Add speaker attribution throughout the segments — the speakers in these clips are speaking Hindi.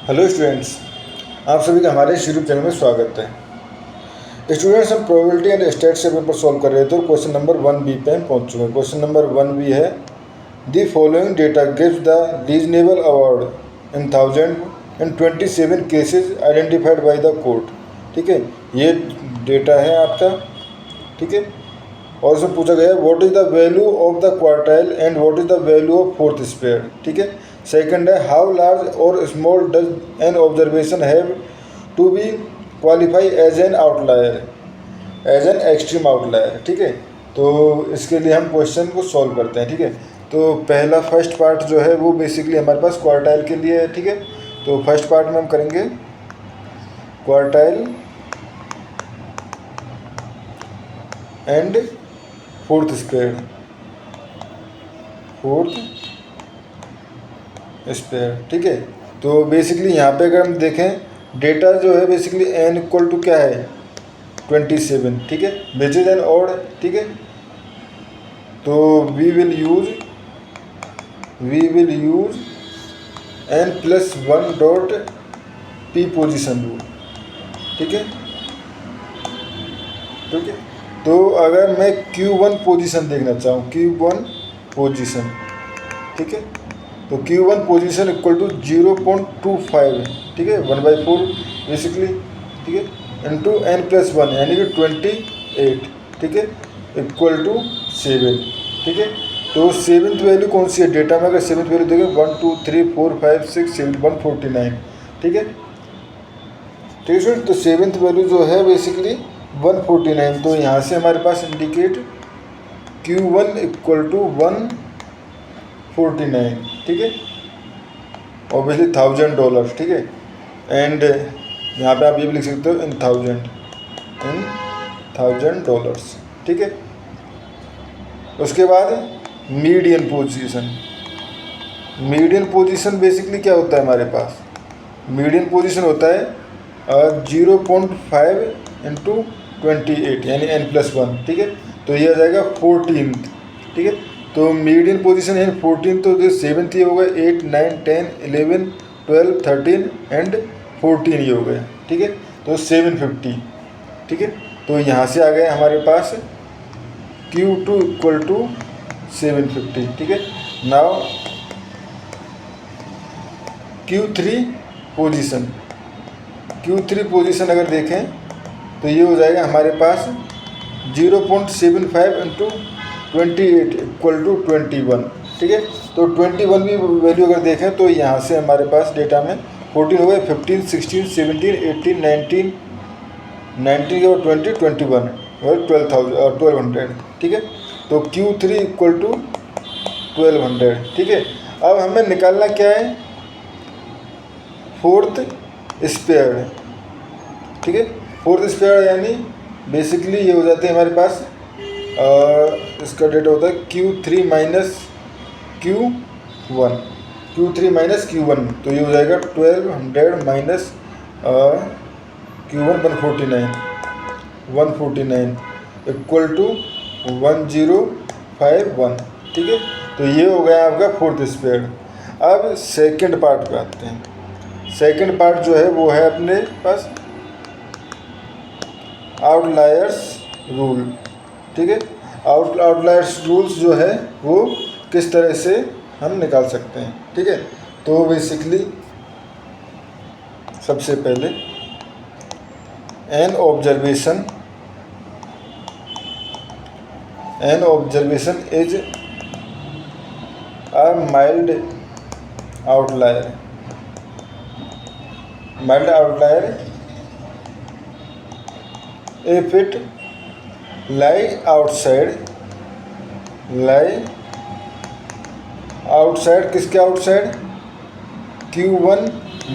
Speaker 1: हेलो स्टूडेंट्स, आप सभी का हमारे यूट्यूब चैनल में स्वागत है। स्टूडेंट्स, हम प्रोबेबिलिटी एंड स्टैट्स से पेपर सॉल्व कर रहे थे और क्वेश्चन नंबर 1B पे हम पहुंच चुके हैं। क्वेश्चन नंबर 1B है the following data gives the reasonable award in 1027 cases identified by the court. ठीक है, ये डेटा है आपका। ठीक है, और उसमें पूछा गया what is the value of the quartile and what is the value of fourth spread. ठीक है, सेकंड है हाउ लार्ज और small does an observation have to be qualify as an outlier, as an extreme outlier. ठीक है, तो इसके लिए हम क्वेश्चन को सॉल्व करते हैं। ठीक है, तो पहला फर्स्ट पार्ट जो है वो बेसिकली हमारे पास क्वार्टाइल के लिए है। ठीक है, तो फर्स्ट पार्ट में हम करेंगे quartile and fourth spread, fourth spread. ठीक है, तो बेसिकली यहाँ पे अगर हम देखें डेटा जो है बेसिकली n इक्वल टू क्या है 27। ठीक है, विच इज एन ऑड। ठीक है, तो we will use n+1 dot p position rule. ठीक है, ठीक है, तो अगर मैं Q1 पोजीशन देखना चाहूँ, Q1 पोजीशन, ठीक है, तो Q1 पोजीशन इक्वल टू 0.25, ठीक है, 1/4 बेसिकली। ठीक है, इंटू n+1 यानी कि 28, ठीक है, इक्वल टू 7। ठीक है, तो सेवन्थ वैल्यू कौन सी है डेटा में? अगर सेवन्थ वैल्यू देखें 1 2 3 4 5 6 7 149। ठीक है, ठीक है सर, तो सेवन्थ वैल्यू जो है बेसिकली 149। तो यहाँ से हमारे पास इंडिकेट Q1 इक्वल टू 149। ठीक है, ऑब्वियसली $1000। ठीक है, एंड यहाँ पे आप ये भी लिख सकते हो इन $1000। ठीक है, उसके बाद median position. Median position basically क्या होता है हमारे पास? मीडियन पोजीशन होता है 0.5 इंटू 28 यानी n+1। ठीक है, तो ये आ जाएगा 14th। ठीक है, तो मीडियन पोजीशन यानी 14, तो जो 7th ये हो गए, 8 9 10 11 12 13 एंड 14 ये हो गए। ठीक है, तो 750। ठीक है, तो यहाँ से आ गए हमारे पास Q2 इक्वल टू 750। ठीक है, now Q3 position, Q3 position अगर देखें तो ये हो जाएगा हमारे पास 0.75 इंटू 28 इक्वल टू 21। ठीक है, तो 21 भी वैल्यू अगर देखें तो यहाँ से हमारे पास डेटा में 14 हो गए, 15 16 17 18 19 19 के बाद 20 21 और 1200। ठीक है, तो Q3 इक्वल टू 1200। ठीक है, अब हमें निकालना क्या है? Fourth spread. ठीक है, फोर्थ स्पेयर यानी बेसिकली ये हो जाते हैं हमारे पास इसका डेटा होता है Q3 minus Q1, Q3 minus Q1, तो ये हो जाएगा 1200 माइनस Q1 149 इक्वल टू 1051। ठीक है, तो ये हो गया आपका फोर्थ स्पेयर। अब सेकंड पार्ट पे आते हैं। सेकंड पार्ट जो है वो है अपने पास आउटलायर्स रूल। ठीक है, आउटलायर्स रूल्स जो है वो किस तरह से हम निकाल सकते हैं। ठीक है, तो बेसिकली सबसे पहले an observation is a mild outlier if it lie outside किसके outside? Q1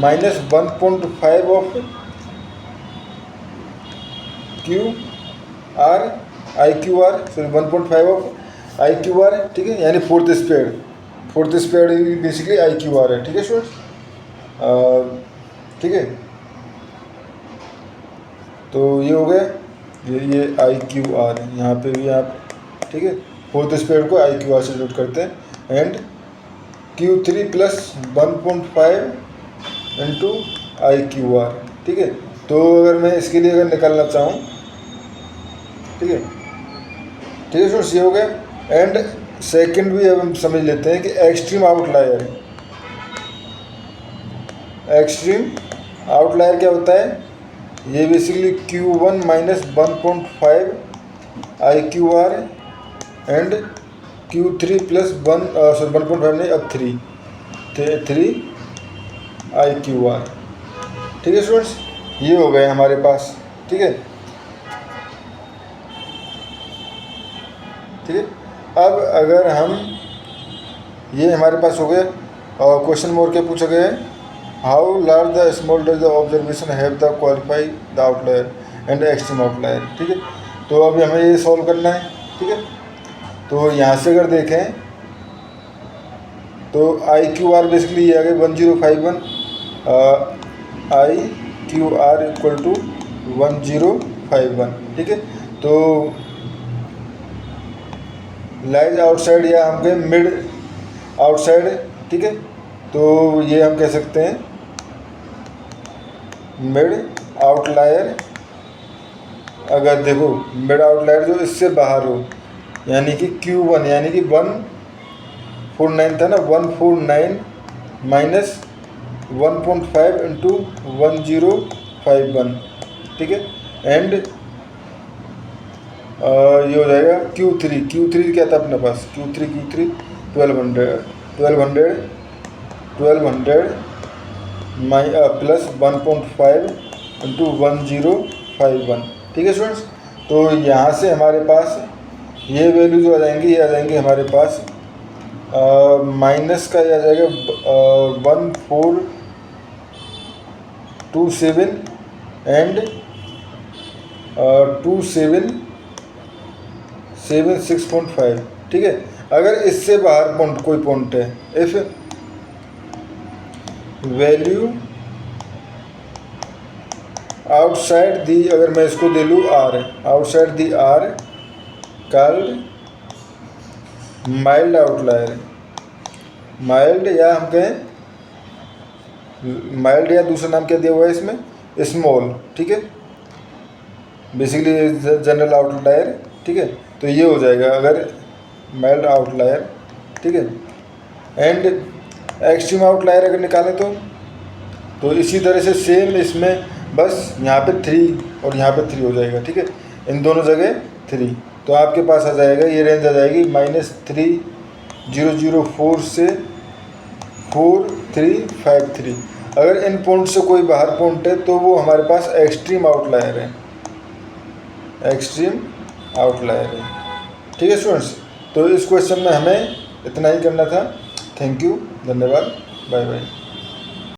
Speaker 1: minus 1.5 of QR IQR, sorry 1.5 of IQR। ठीक है, यानी फोर्थ स्पेयर बेसिकली IQR है। ठीक है स्टूडेंट्स, ठीक है, तो ये हो गया, ये IQR है यहाँ पे भी आप। ठीक है, फोर्थ स्पेयर को IQR से डिनोट करते हैं। And Q3 plus 1.5 into I Q are. ठीक है, तो अगर मैं इसके लिए अगर निकालना चाहूँ, ठीक है स्टूडेंट्स, ये हो गया। एंड सेकंड भी अब हम समझ लेते हैं कि एक्सट्रीम आउटलायर। एक्सट्रीम आउटलायर क्या होता है, ये basically Q1 minus 1.5 I Q are and Q3 plus 1.5 नहीं, अब 3 आई क्यू आर। ठीक है स्टूडेंट्स, ये हो गए हमारे पास। ठीक है, ठीक है। अब अगर हम, ये हमारे पास हो गया। क्वेश्चन मोर के पूछा गया है, how large the small does the observation have the qualify the outlier and extreme outlier. ठीक है, तो अभी हमें ये सॉल्व करना है। ठीक है, तो यहाँ से अगर देखें तो आई क्यू आर बेसिकली ये आ गया 1051, I Q R equal to 1051। ठीक है, तो लाइज आउटसाइड या हम कहें मिड आउटसाइड। ठीक है, तो ये हम कह सकते हैं मिड आउटलायर। अगर देखो मिड आउटलायर जो इससे बाहर हो, यानी कि Q1 यानी कि 149 था ना, 149 माइनस 1.5 इंटू 1051। ठीक है, एंड ये हो जाएगा Q3 क्या था अपने पास, Q3 1200 प्लस 1.5 इंटू 1051। ठीक है स्टूडेंट्स, तो यहाँ से हमारे पास ये वैल्यू जो आ जाएंगी, ये आ जाएंगी हमारे पास माइनस का ये आ जाएगा 1427 एंड 2776.5। ठीक है, अगर इससे बाहर पॉइंट कोई पॉइंट है, इफ वैल्यू आउटसाइड दी, अगर मैं इसको दे लूँ are, outside the are called mild outlier. Mild या हम कहें माइल्ड, या दूसरा नाम क्या दिया हुआ है इसमें, स्मॉल। ठीक है, बेसिकली जनरल आउटलायर। ठीक है, तो ये हो जाएगा अगर माइल्ड आउटलायर। ठीक है, एंड एक्सट्रीम आउटलायर अगर निकालें तो इसी तरह से सेम इसमें बस यहाँ पे 3 और यहाँ पे 3 हो जाएगा। ठीक है, इन दोनों जगह 3, तो आपके पास आ जाएगा, ये रेंज आ जाएगी -3004 से 4353। अगर इन पॉइंट से कोई बाहर पॉइंट है तो वो हमारे पास एक्सट्रीम आउटलायर है, एक्सट्रीम आउटलायर है। ठीक है स्टूडेंट्स, तो इस क्वेश्चन में हमें इतना ही करना था। थैंक यू, धन्यवाद, बाय बाय।